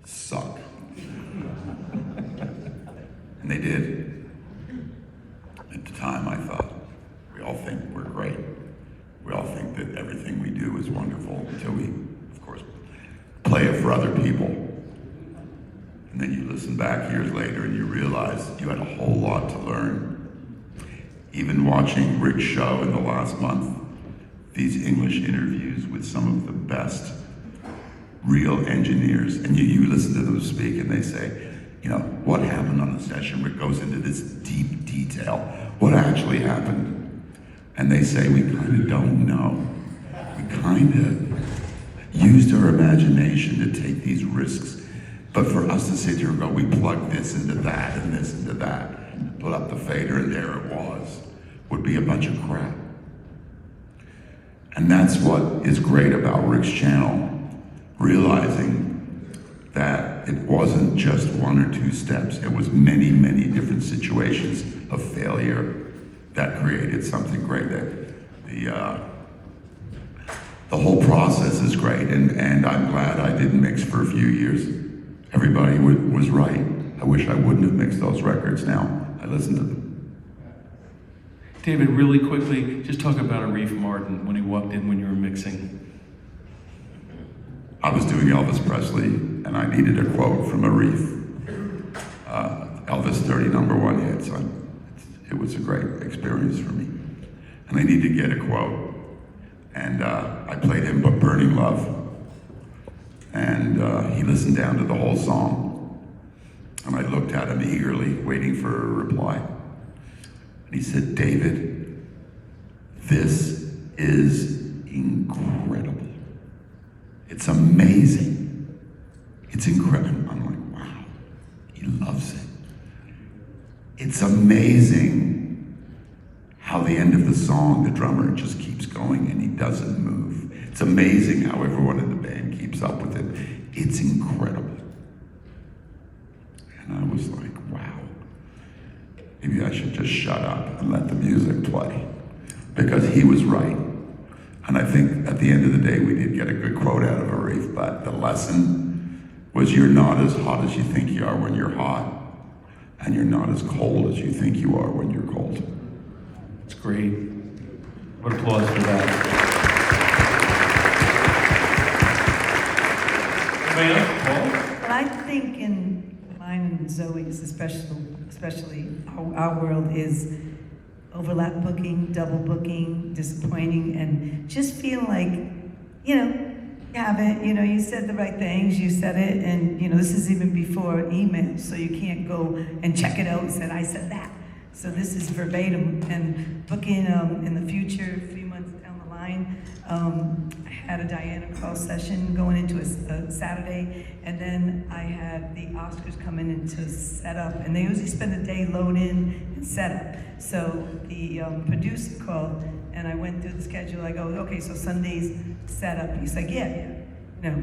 suck. And they did. At the time, I thought, we all think we're great. We all think that everything we do is wonderful until we, of course, play it for other people. And then you listen back years later and you realize you had a whole lot to learn. Even watching Rick's show in the last month, these English interviews with some of the best real engineers, and you listen to them speak and they say, you know, what happened on the session? Rick goes into this deep detail. What actually happened? And they say, we kind of don't know. We kind of used our imagination to take these risks. But for us to sit here and go, we plug this into that and this into that, put up the fader and there it was, would be a bunch of crap. And that's what is great about Rick's channel, realizing that it wasn't just one or two steps, it was many, many different situations of failure that created something great. The whole process is great, and I'm glad I didn't mix for a few years. Everybody was right. I wish I wouldn't have mixed those records now. I listened to them. David, really quickly, just talk about Arif Mardin when he walked in when you were mixing. I was doing Elvis Presley, and I needed a quote from Arif. Elvis 30 #1 hits. It was a great experience for me. And I needed to get a quote. And I played him Burning Love. And he listened down to the whole song. And I looked at him eagerly, waiting for a reply. And he said, David, this is incredible. It's amazing. It's incredible. I'm like, wow, he loves it. It's amazing how the end of the song, the drummer just keeps going and he doesn't move. It's amazing how everyone in the band keeps up with it. It's incredible. And I was like, wow, maybe I should just shut up and let the music play. Because he was right. And I think at the end of the day, we did get a good quote out of Arif, but the lesson was you're not as hot as you think you are when you're hot, and you're not as cold as you think you are when you're cold. It's great. What applause for that. Anybody else? Paul? Well, I think in mine and Zoe's, especially our world is overlap booking, double booking, disappointing, and just feel like, you know, you have it, you know, you said the right things, you said it, and, you know, this is even before email, so you can't go and check it out and say, I said that. So this is verbatim, and booking in the future, 3 months down the line, I had a Diana Krall session going into a Saturday, and then I had the Oscars coming in to set up, and they usually spend a day load in and set up. So the producer called, and I went through the schedule. I go, okay, so Sunday's set up. He's like, yeah. You know,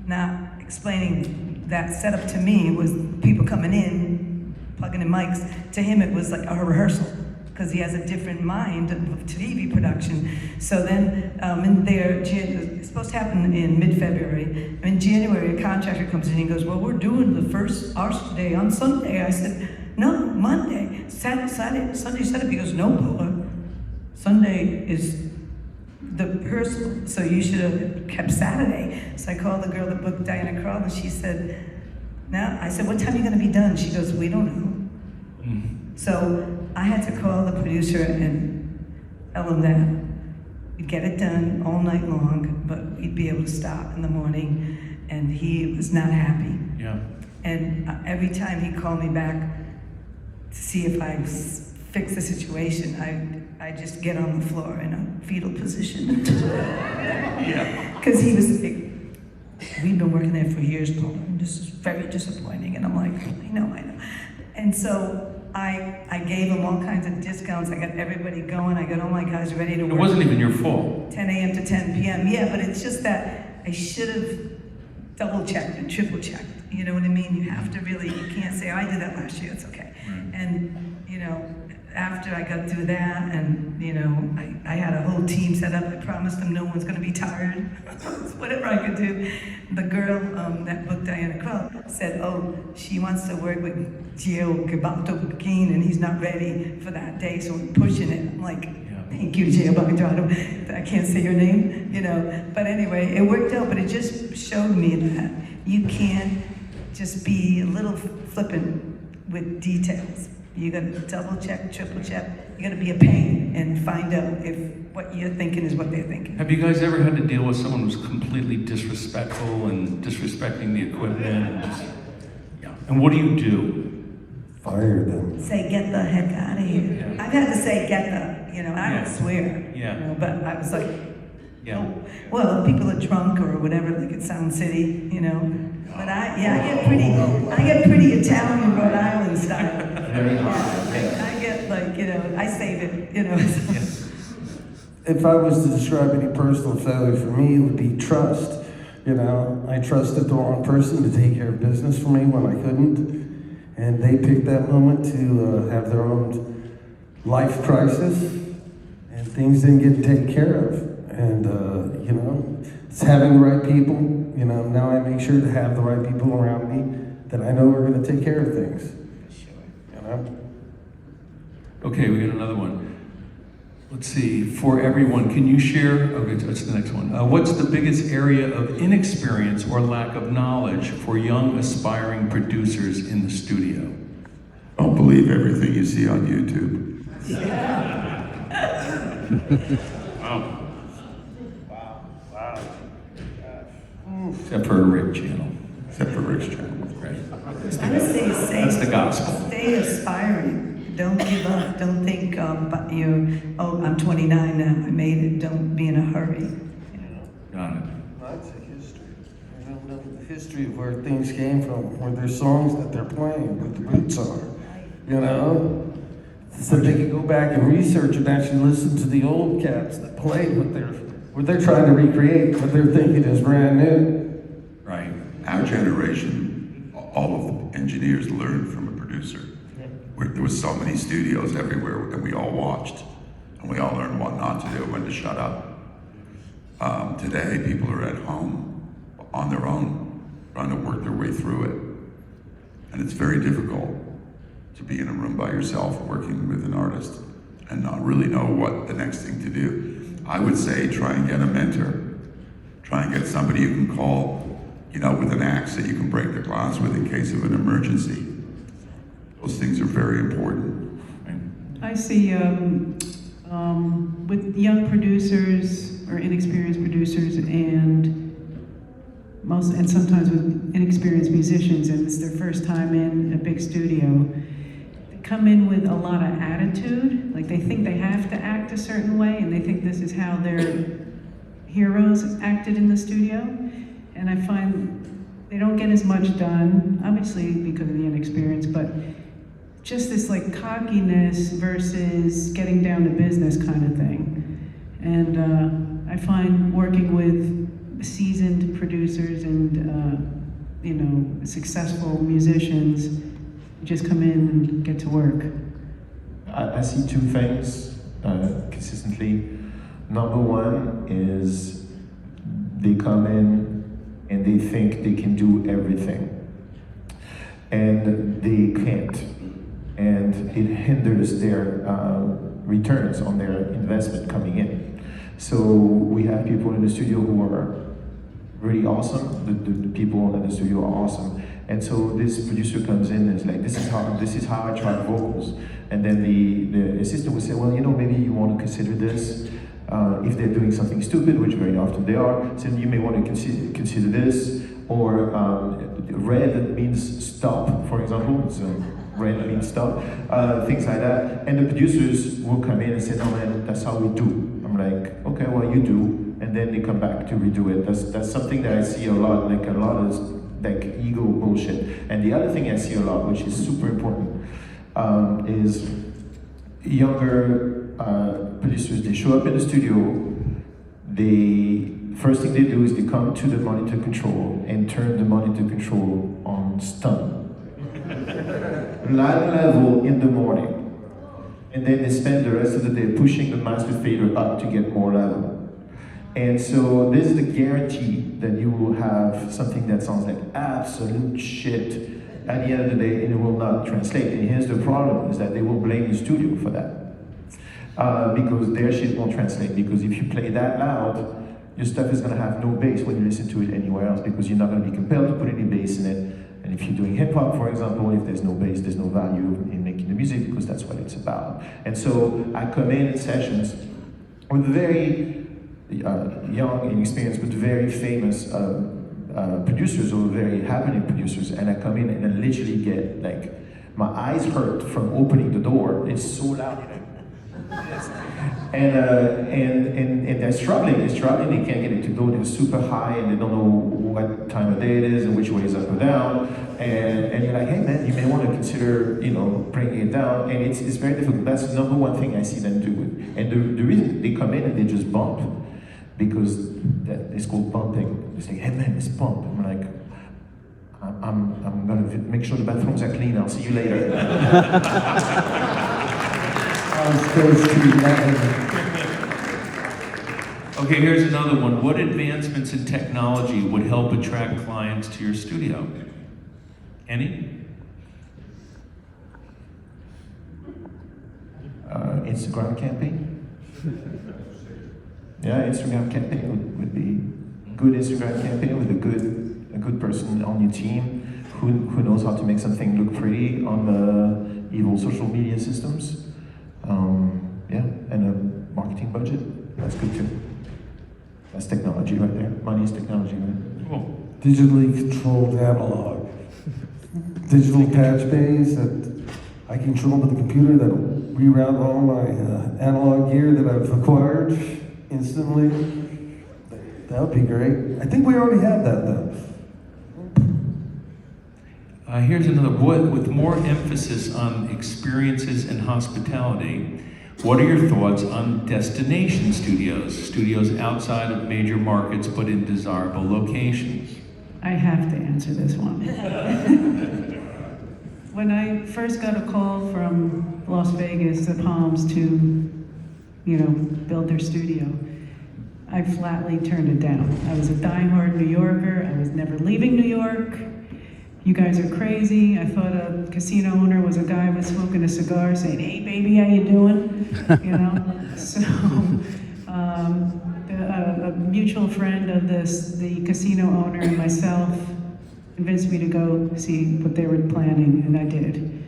not explaining that setup to me was people coming in, plugging in mics. To him, it was like a rehearsal, because he has a different mind of TV production. So then, in there, it's supposed to happen in mid-February. In January, a contractor comes in and goes, well, we're doing the first Oscar day on Sunday. I said, no, Monday, Saturday, Sunday setup. He goes, no, Paula, Sunday is the rehearsal, so you should have kept Saturday. So I called the girl that booked Diana Krall, and she said, no. I said, what time are you gonna be done? She goes, we don't know. Mm-hmm. So I had to call the producer and tell him that we'd get it done all night long, but we'd be able to stop in the morning, and he was not happy. Yeah. And every time he called me back to see if I fix the situation, I just get on the floor in a fetal position. Yeah. Because he was like, we've been working there for years, Paul, and this is very disappointing. And I'm like, I know. And so I gave him all kinds of discounts. I got everybody going. I got all my guys ready to work. It wasn't even your fault. 10 a.m. to 10 p.m. Yeah, but it's just that I should have double-checked and triple-checked. You know what I mean? You have to really, you can't say, oh, I did that last year, it's okay. Right. And, you know, after I got through that, and you know, I had a whole team set up. I promised them no one's going to be tired. Whatever I could do. The girl that booked Diana Krall said, "Oh, she wants to work with Gio Gabato-Bukin, and he's not ready for that day, so we're pushing it." I'm like, "Thank you, Gio Gabato. I can't say your name, you know." But anyway, it worked out. But it just showed me that you can't just be a little flippant with details. You gotta double check, triple check. You gotta be a pain and find out if what you're thinking is what they're thinking. Have you guys ever had to deal with someone who's completely disrespectful and disrespecting the equipment? And just, yeah. And what do you do? Fire them. Say, "Get the heck out of here." Yeah. I've had to say, "Get the," you know, I don't swear. Yeah. You know, but I was like, Yeah. oh, well, if people are drunk or whatever, like at Sound City, you know. But I get pretty Italian Rhode Island style. I get like, you know, I save it, you know. If I was to describe any personal failure for me, it would be trust. You know, I trusted the wrong person to take care of business for me when I couldn't. And they picked that moment to have their own life crisis. And things didn't get taken care of. And, you know, it's having the right people. You know, now I make sure to have the right people around me that I know are going to take care of things. You know? Okay, we got another one. Let's see, for everyone, can you share, okay, that's the next one. What's the biggest area of inexperience or lack of knowledge for young aspiring producers in the studio? Don't believe everything you see on YouTube. Wow. Except for a Rick channel. Except for Rick's channel. Right. I would say That's the gospel. Stay aspiring. Don't give up. Don't think, but I'm 29 now. I made it. Don't be in a hurry. Got it. That's a history. I don't know the history of where things came from, where there's songs that they're playing, what the roots are. You know? So they can go back and research and actually listen to the old cats that played what they're trying to recreate, what they're thinking is brand new. Right. Our generation, all of the engineers learned from a producer. There was so many studios everywhere, and we all watched, and we all learned what not to do, when to shut up. Today, people are at home, on their own, trying to work their way through it. And it's very difficult to be in a room by yourself working with an artist and not really know what the next thing to do. I would say try and get a mentor. Try and get somebody you can call, you know, with an axe that you can break the glass with in case of an emergency. Those things are very important. I see with young producers or inexperienced producers and sometimes with inexperienced musicians, and it's their first time in a big studio, they come in with a lot of attitude. Like they think they have to act a certain way, and they think this is how their heroes acted in the studio. And I find they don't get as much done, obviously because of the inexperience, but just this like cockiness versus getting down to business kind of thing. And I find working with seasoned producers and successful musicians just come in and get to work. I see two things consistently. Number one is they come in and they think they can do everything, and they can't. And it hinders their returns on their investment coming in. So we have people in the studio who are really awesome. The people in the studio are awesome. And so this producer comes in and is like, this is how I track vocals. And then the assistant would say, well, maybe you want to consider this. If they're doing something stupid, which very often they are, so you may want to consider this. Or red means stop, for example. So red means stop, things like that. And the producers will come in and say, no man, that's how we do. I'm like, okay, well you do. And then they come back to redo it. That's something that I see a lot, like a lot of like ego bullshit. And the other thing I see a lot, which is super important, is younger producers, they show up in the studio, first thing they do is they come to the monitor control and turn the monitor control on stun. Live level in the morning. And then they spend the rest of the day pushing the master fader up to get more level. And so this is the guarantee that you will have something that sounds like absolute shit at the end of the day, and it will not translate. And here's the problem, is that they will blame the studio for that. Because their shit won't translate. Because if you play that loud, your stuff is gonna have no bass when you listen to it anywhere else, because you're not gonna be compelled to put any bass in it. And if you're doing hip hop, for example, if there's no bass, there's no value in making the music, because that's what it's about. And so I come in sessions with very young and experienced, but very famous producers, or very happening producers, and I come in and I literally get like, my eyes hurt from opening the door. It's so loud, you know. And they're struggling, they can't get it to go, they're super high and they don't know what time of day it is and which way is up or down. And you're like, hey man, you may want to consider, you know, bringing it down. And it's very difficult. That's the number one thing I see them do. And the reason they come in and they just bump, because it's called bumping. They say, hey man, let's bump. I'm like, I'm gonna make sure the bathrooms are clean, I'll see you later. Okay, here's another one. What advancements in technology would help attract clients to your studio? Any? Instagram campaign. Yeah, Instagram campaign would be good. Instagram campaign with a good person on your team who knows how to make something look pretty on the evil social media systems. Yeah, and a marketing budget. That's good too. That's technology right there. Money is technology, right? Cool. Digitally controlled analog. Digital patch bays that I control with the computer that'll reroute all my analog gear that I've acquired instantly. That would be great. I think we already have that though. Here's another. With more emphasis on experiences and hospitality, what are your thoughts on destination studios? Studios outside of major markets but in desirable locations? I have to answer this one. When I first got a call from Las Vegas, the Palms, to, you know, build their studio, I flatly turned it down. I was a diehard New Yorker. I was never leaving New York. You guys are crazy. I thought a casino owner was a guy with smoking a cigar saying, hey baby, how you doing? You know? So a mutual friend of the casino owner and myself convinced me to go see what they were planning, and I did.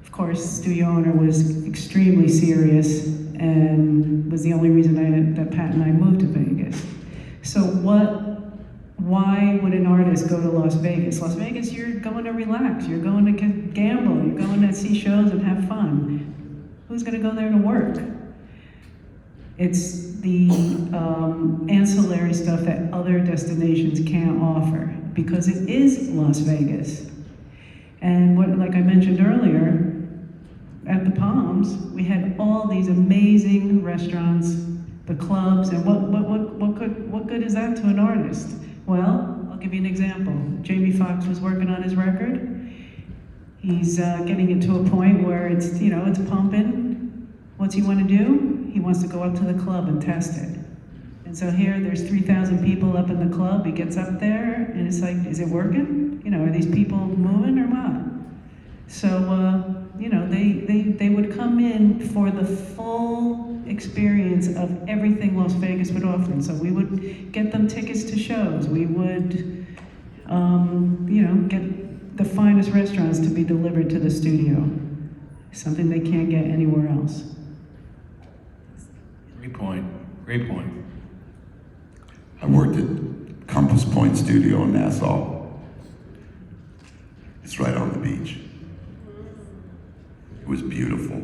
Of course, the studio owner was extremely serious and was the only reason that Pat and I moved to Vegas. So why would an artist go to Las Vegas? Las Vegas, you're going to relax, you're going to gamble, you're going to see shows and have fun. Who's going to go there to work? It's the ancillary stuff that other destinations can't offer, because it is Las Vegas. And like I mentioned earlier, at the Palms, we had all these amazing restaurants, the clubs, and what good is that to an artist? Well, I'll give you an example. Jamie Foxx was working on his record. He's getting it to a point where it's pumping. What's he want to do? He wants to go up to the club and test it. And so here, there's 3,000 people up in the club. He gets up there, and it's like, is it working? You know, are these people moving or what? So, they would come in for the full experience of everything Las Vegas would offer. And so we would get them tickets to shows. We would, get the finest restaurants to be delivered to the studio. Something they can't get anywhere else. Great point. Great point. I worked at Compass Point Studio in Nassau. It's right on the beach. It was beautiful.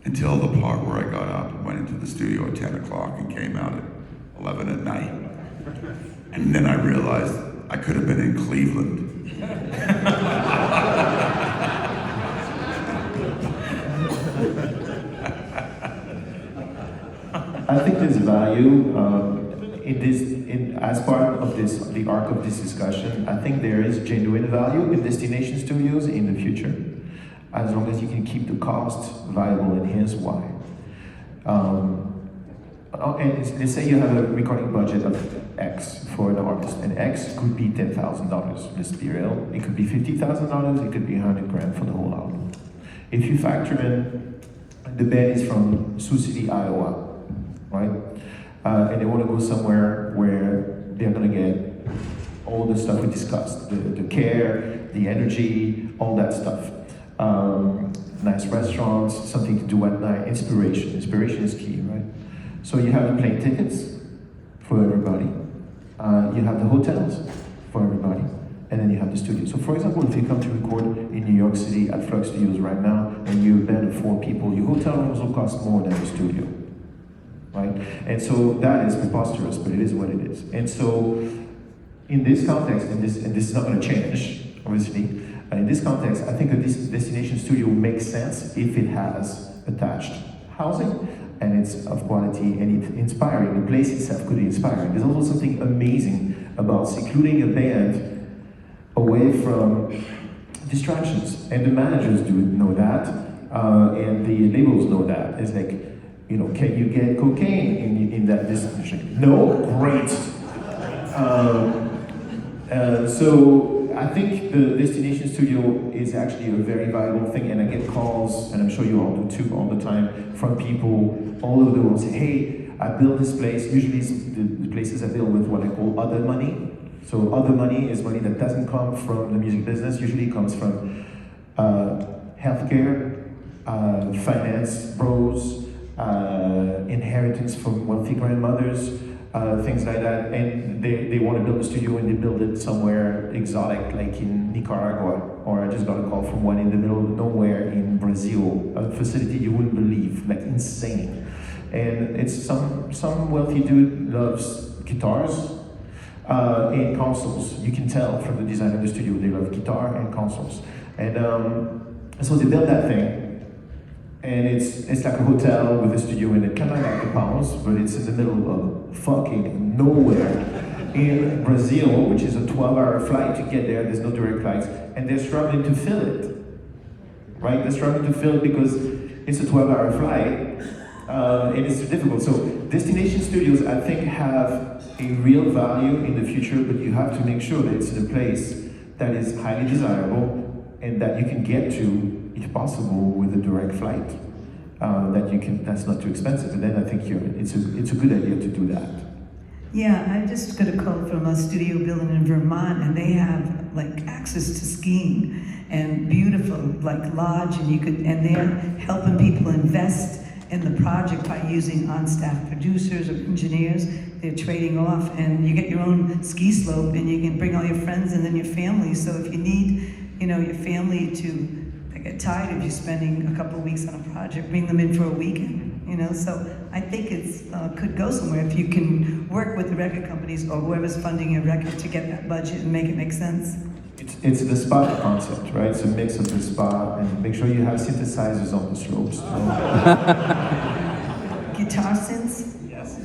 Until the part where I got up and went into the studio at 10 o'clock and came out at 11 at night. And then I realized I could have been in Cleveland. I think there's value as part of the arc of this discussion. I think there is genuine value in destination studios in the future. as long as you can keep the cost viable, and here's why. And let's say you have a recording budget of X for an artist, and X could be $10,000, let's be real. It could be $50,000, it could be $100,000 for the whole album. If you factor in, the band is from Sioux City, Iowa, right? And they want to go somewhere where they're gonna get all the stuff we discussed, the care, the energy, all that stuff. Nice restaurants, something to do at night, inspiration. Inspiration is key, right? So you have the plane tickets for everybody. You have the hotels for everybody. And then you have the studio. So for example, if you come to record in New York City at Flux Studios right now, and you're a band of 4 people, your hotel rooms will cost more than the studio, right? And so that is preposterous, but it is what it is. And so in this context, and this is not gonna change, obviously, in this context, I think a destination studio makes sense if it has attached housing, and it's of quality, and it's inspiring. The place itself could be inspiring. There's also something amazing about secluding a band away from distractions, and the managers do know that, and the labels know that. It's like, you know, can you get cocaine in that destination? No? Great. So I think the destination studio is actually a very valuable thing, and I get calls, and I'm sure you all do too, all the time, from people all over the world say, hey, I built this place. Usually the places I build with what I call other money. So other money is money that doesn't come from the music business, usually comes from healthcare, finance bros, inheritance from wealthy grandmothers, things like that. And they want to build a studio, and they build it somewhere exotic, like in Nicaragua, or I just got a call from one in the middle of nowhere in Brazil, a facility you wouldn't believe, like insane. And it's some wealthy dude loves guitars, and consoles. You can tell from the design of the studio, they love guitar and consoles. And so they built that thing, and it's like a hotel with a studio in it, kind of like the Palms, but it's in the middle of fucking nowhere in Brazil, which is a 12-hour flight to get there. There's no direct flights, and they're struggling to fill it, right? They're struggling to fill it because it's a 12-hour flight, and it's difficult. So destination studios, I think, have a real value in the future, but you have to make sure that it's in a place that is highly desirable and that you can get to, if possible, with a direct flight. That's not too expensive, and then I think it's a good idea to do that. Yeah, I just got a call from a studio building in Vermont, and they have like access to skiing and beautiful like lodge, and they're helping people invest in the project by using on-staff producers or engineers. They're trading off, and you get your own ski slope, and you can bring all your friends and then your family. So if you need, your family to get tired of you spending a couple of weeks on a project, bring them in for a weekend. So I think it's could go somewhere if you can work with the record companies or whoever's funding your record to get that budget and make it make sense. It's the spa concept, right? It's a mix of the spa, and make sure you have synthesizers on the slopes. Guitar synths? Yes.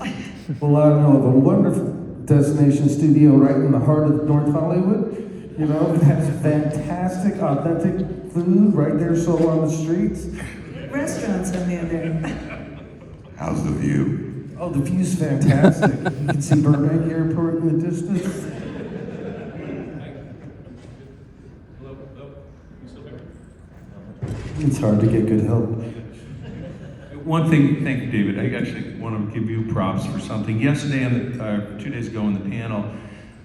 Well, I know the wonderful destination studio right in the heart of North Hollywood. It has fantastic, authentic food right there, sold on the streets. Restaurants on the other. How's the view? Oh, the view's fantastic. You can see Burbank Airport in the distance. It's hard to get good help. One thing, thank you, David. I actually want to give you props for something. Yesterday, 2 days ago in the panel,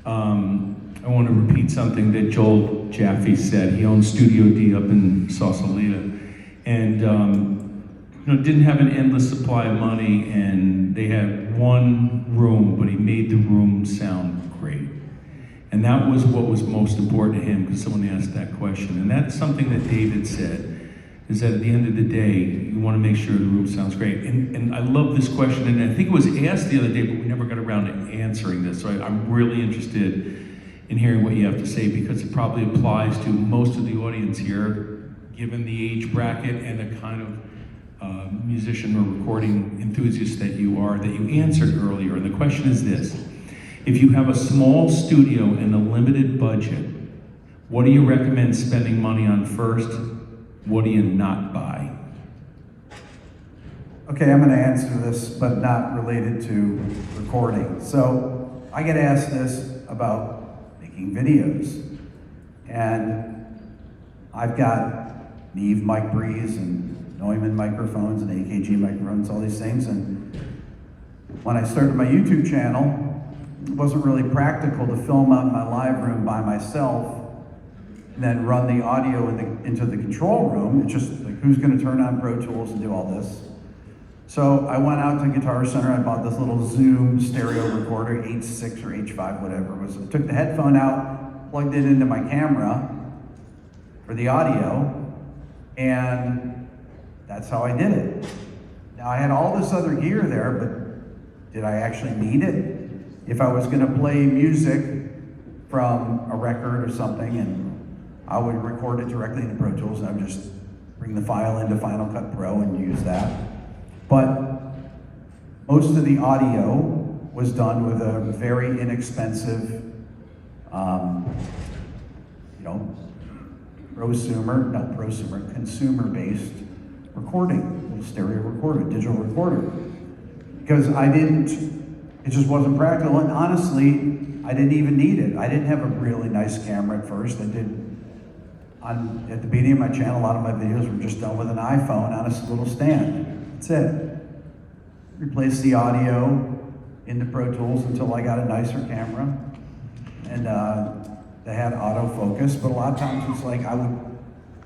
I want to repeat something that Joel Jaffe said. He owns Studio D up in Sausalito, and didn't have an endless supply of money, and they had one room, but he made the room sound great. And that was what was most important to him, because someone asked that question. And that's something that David said, is that at the end of the day, you want to make sure the room sounds great. And I love this question, and I think it was asked the other day, but we never got around to answering this. So I'm really interested in hearing what you have to say, because it probably applies to most of the audience here, given the age bracket and the kind of musician or recording enthusiast that you are, that you answered earlier. And the question is this: if you have a small studio and a limited budget, what do you recommend spending money on first, What do you not buy? Okay, I'm going to answer this, but not related to recording. So I get asked this about making videos. And I've got Neve mic breeze and Neumann microphones and AKG microphones, all these things. And when I started my YouTube channel, it wasn't really practical to film out in my live room by myself and then run the audio into the control room. It's just like, who's going to turn on Pro Tools and do all this? So I went out to Guitar Center, I bought this little Zoom stereo recorder, H6 or H5, whatever it was. I took the headphone out, plugged it into my camera for the audio, and that's how I did it. Now I had all this other gear there, but did I actually need it? If I was gonna play music from a record or something, and I would record it directly into Pro Tools, and I would just bring the file into Final Cut Pro and use that. But most of the audio was done with a very inexpensive, consumer-based recording, stereo recorder, digital recorder. Because it just wasn't practical, and honestly, I didn't even need it. I didn't have a really nice camera at first. At the beginning of my channel, a lot of my videos were just done with an iPhone on a little stand. That's it. Replaced the audio into Pro Tools until I got a nicer camera. And they had autofocus, but a lot of times it's like I would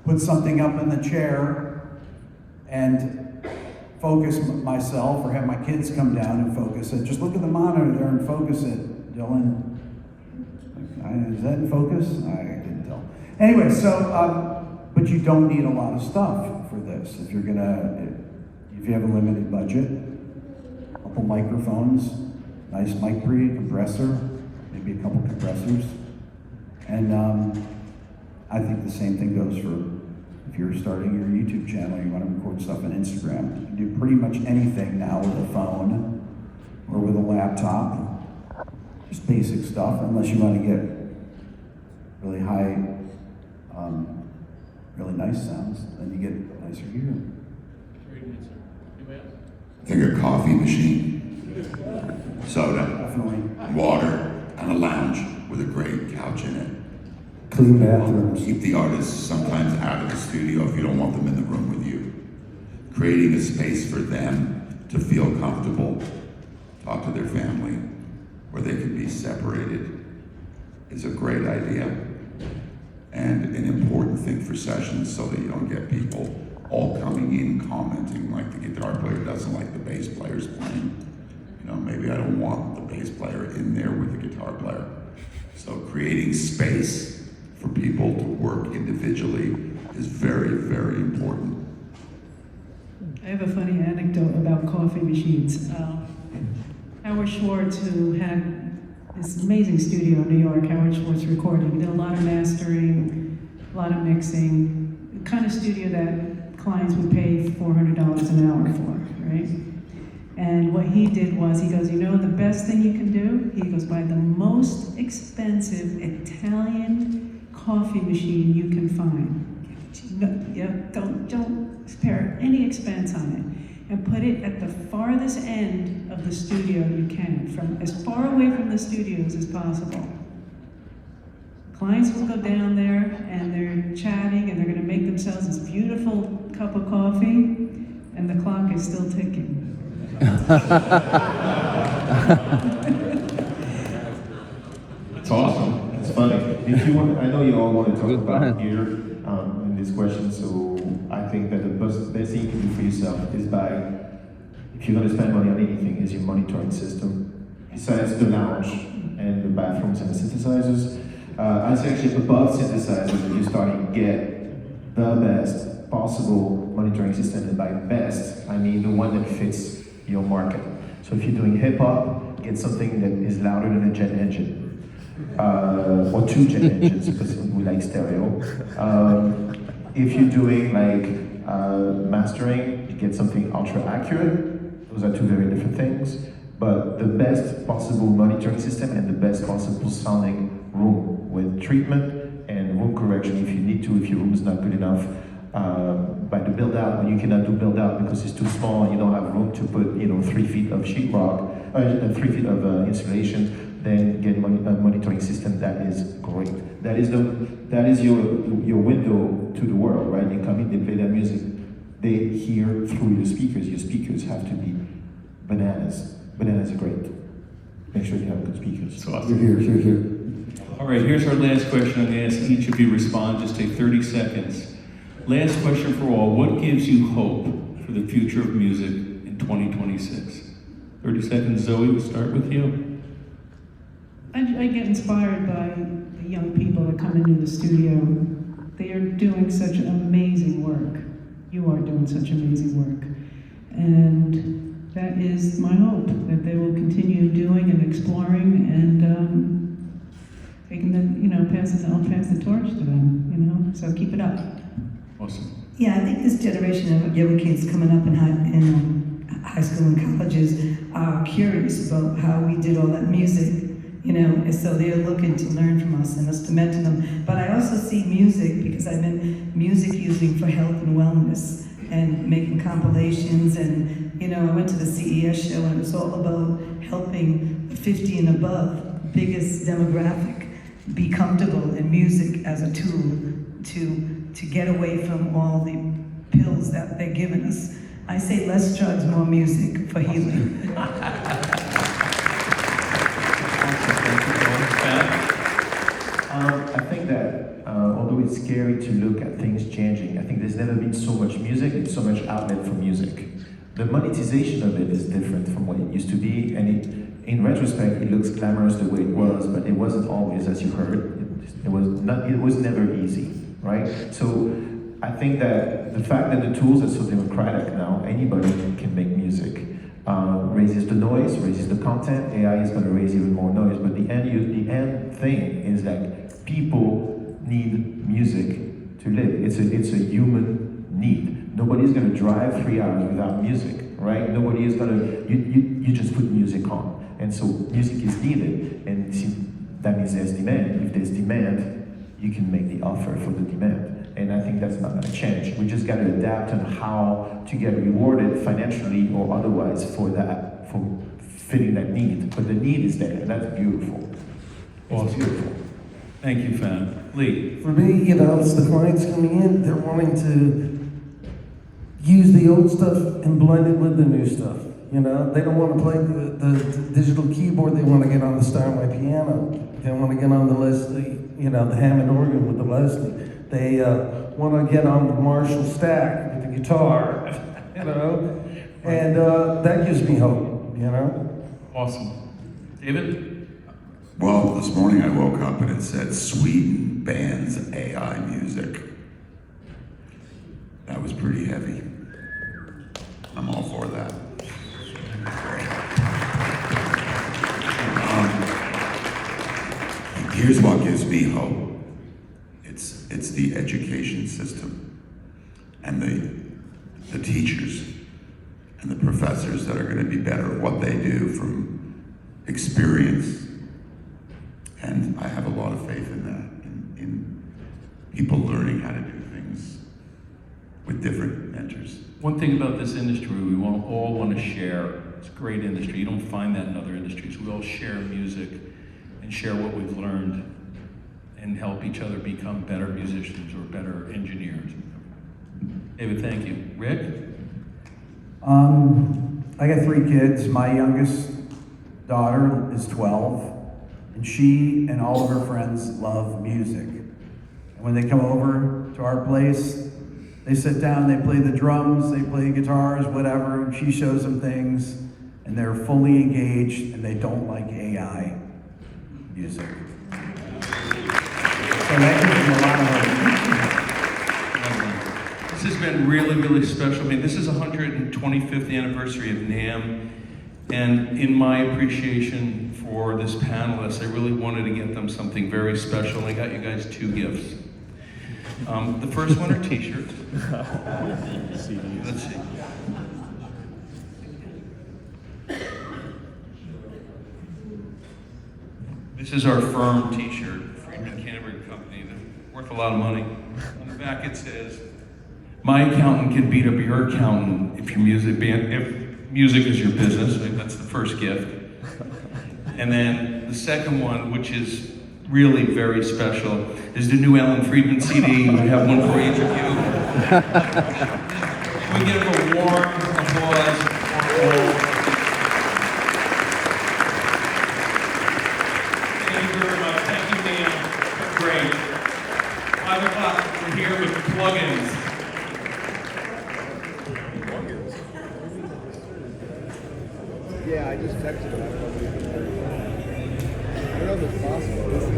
put something up in the chair and focus myself, or have my kids come down and focus it. Just look at the monitor there and focus it, Dylan. Is that in focus? I didn't tell. Anyway, so, but you don't need a lot of stuff for this. If you have a limited budget, a couple microphones, nice mic pre, compressor, maybe a couple compressors. And I think the same thing goes for if you're starting your YouTube channel, you want to record stuff on Instagram. You can do pretty much anything now with a phone or with a laptop. Just basic stuff, unless you want to get really high, really nice sounds, then you get nicer gear. I think a coffee machine, soda, Definitely. water, and a lounge with a great couch in it. Clean bathrooms. Keep the artists sometimes out of the studio if you don't want them in the room with you. Creating a space for them to feel comfortable, talk to their family, where they can be separated is a great idea. And an important thing for sessions so that you don't get people all coming in commenting like the guitar player doesn't like the bass player's playing. Maybe I don't want the bass player in there with the guitar player. So creating space for people to work individually is very, very important. I have a funny anecdote about coffee machines. Howard Schwartz, who had this amazing studio in New York, Howard Schwartz Recording, he did a lot of mastering, a lot of mixing, the kind of studio that clients would pay $400 an hour for, right? And what he did was, he goes, the best thing you can do? He goes, buy the most expensive Italian coffee machine you can find. Don't spare any expense on it. And put it at the farthest end of the studio you can, from as far away from the studios as possible. Clients will go down there and they're chatting and they're going to make themselves this beautiful cup of coffee, and the clock is still ticking. It's awesome. It's funny. If you want, I know you all want to talk about gear in this question, so I think that the best thing you can do for yourself is if you're going to spend money on anything, is your monitoring system. Besides the lounge and the bathrooms and the synthesizers, I'd say actually above synthesizers, you're starting to get the best possible monitoring system, and by best, I mean the one that fits your market. So if you're doing hip hop, get something that is louder than a jet engine, or two jet engines because we like stereo. If you're doing mastering, you get something ultra accurate. Those are two very different things. But the best possible monitoring system and the best possible sounding room with treatment and room correction if you need to, if your room is not good enough. by the build out, but you cannot do build out because it's too small. You don't have room to put 3 feet of sheetrock, 3 feet of insulation. Then get a monitoring system that is great. That is your window to the world, right? You come in, they play that music, they hear through your speakers. Your speakers have to be bananas. Bananas are great. Make sure you have good speakers. So awesome. Here. All right, here's our last question. I'm going to ask each of you to respond. Just take 30 seconds. Last question for all. What gives you hope for the future of music in 2026? 30 seconds. Zoe, we'll start with you. I get inspired by the young people that come into the studio. They are doing such amazing work. You are doing such amazing work. And that is my hope, that they will continue doing and exploring and taking the, I'll pass the torch to them, so keep it up. Awesome. Yeah, I think this generation of young kids coming up in high school and colleges are curious about how we did all that music, and so they're looking to learn from us and us to mentor them. But I also see music, because I've been music using for health and wellness and making compilations, and I went to the CES show and it was all about helping the 50 and above, biggest demographic, be comfortable in music as a tool to get away from all the pills that they're giving us. I say less drugs, more music for healing. I think that although it's scary to look at things changing, I think there's never been so much music and so much outlet for music. The monetization of it is different from what it used to be, and in retrospect, it looks glamorous the way it was, but it wasn't always, as you heard. It was never easy, right? So I think that the fact that the tools are so democratic now, anybody can make music. Raises the noise, raises the content. AI is going to raise even more noise, but the end thing is that people need music to live. It's a human need. Nobody's going to drive 3 hours without music, right? Nobody is going to. You just put music on, and so music is needed, and see, that means there's demand. If there's demand, you can make the offer for the demand. And I think that's not going to change. We just got to adapt on how to get rewarded financially or otherwise for fitting that need. But the need is there, and that's beautiful. It's beautiful. Thank you, Fan. Lee. For me, it's the clients coming in, they're wanting to use the old stuff and blend it with the new stuff. They don't want to play the digital keyboard, they want to get on the Steinway piano. They want to get on the Leslie, the Hammond organ with the Leslie. They want to get on the Marshall stack with the guitar, and that gives me hope, Awesome. David? Well, this morning I woke up and it said Sweden bans AI music. That was pretty heavy. I'm all for that. Here's what gives me hope. It's the education system and the teachers and the professors that are going to be better at what they do from experience. And I have a lot of faith in that, in people learning how to do things with different mentors. One thing about this industry, we all want to share. It's a great industry. You don't find that in other industries. We all share music and share what we've learned and help each other become better musicians or better engineers. David, thank you. Rick? I got 3 kids. My youngest daughter is 12, and she and all of her friends love music. And when they come over to our place, they sit down, they play the drums, they play guitars, whatever, and she shows them things, and they're fully engaged, and they don't like AI music. So that gives them a lot of hope. This has been really, really special. This is 125th anniversary of NAMM, and in my appreciation for this panelist, I really wanted to get them something very special. I got you guys 2 gifts. The first one are t-shirts. Let's see. This is our firm t-shirt, Friedman Canterbury Company, that's worth a lot of money. On the back it says, My accountant can beat up your accountant if if music is your business. I think that's the first gift. And then the second one, which is really very special, is the new Alan Friedman CD. We have one for each of you. We give a warm applause for all. Thank you very much. Thank you, Dan. Great. 5 o'clock, we're here with plugins. Yeah, I just texted him. I don't know if it's possible.